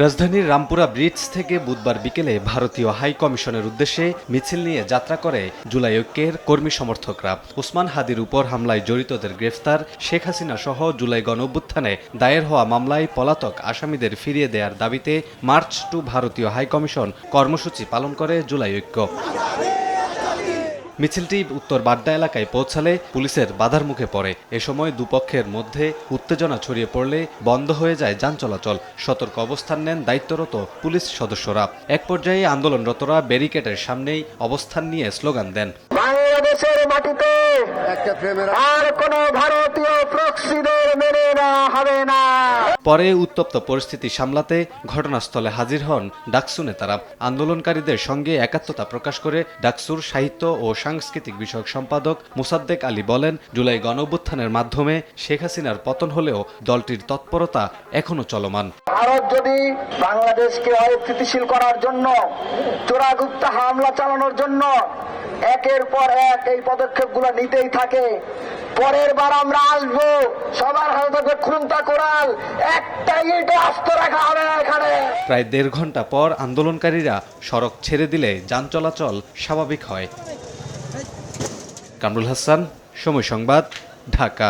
রাজধানীর রামপুরা ব্রিজ থেকে বুধবার বিকেলে ভারতীয় হাই কমিশনের উদ্দেশ্যে মিছিল নিয়ে যাত্রা করে জুলাই ঐক্যের কর্মী সমর্থকরা। ওসমান হাদির উপর হামলায় জড়িতদের গ্রেফতার, শেখ হাসিনা সহ জুলাই গণঅভ্যুত্থানে দায়ের হওয়া মামলায় পলাতক আসামিদের ফিরিয়ে দেওয়ার দাবিতে মার্চ টু ভারতীয় হাই কমিশন কর্মসূচি পালন করে জুলাই ঐক্য। মিছিলটি উত্তর বাড্ডা এলাকায় পৌঁছালে পুলিশের বাধার মুখে পড়ে। এ সময় দুপক্ষের মধ্যে উত্তেজনা ছড়িয়ে পড়লে বন্ধ হয়ে যায় যান চলাচল। সতর্ক অবস্থান নেন দায়িত্বরত পুলিশ সদস্যরা। এক পর্যায়ে আন্দোলনরতরা ব্যারিকেডের সামনেই অবস্থান নিয়ে স্লোগান দেন, বাংলাদেশের মাটিতে আর কোনো ভারতীয় প্রক্সিদের মেনে নেওয়া হবে না। পরে উত্তপ্ত পরিস্থিতি সামলাতে ঘটনাস্থলে হাজির হন ডাকসু নেতারা। আন্দোলনকারীদের সঙ্গে একাত্মতা প্রকাশ করে ডাকসুর সাহিত্য ও সাংস্কৃতিক বিষয়ক সম্পাদক মোসাদ্দেক আলী বলেন, জুলাই গণঅভ্যুত্থানের মাধ্যমে শেখ হাসিনার পতন হলেও দলটির তৎপরতা এখনো চলমান। ভারত যদি বাংলাদেশকে অস্থিতিশীল করার জন্য, চোরাগুপ্তা হামলা চালানোর জন্য একের পর এক এই পদক্ষেপগুলো নিতেই থাকে, পরের বার আমরা আসবো, সবার হাতে থাকবে খুন্তা কোরাল, একটা ইট আস্ত রাখা হবে এখানে। প্রায় 1.5 ঘন্টা পর আন্দোলনকারীরা সড়ক ছেড়ে দিলে যান চলাচল স্বাভাবিক হয়। কামরুল হাসান, সময় সংবাদ, ঢাকা।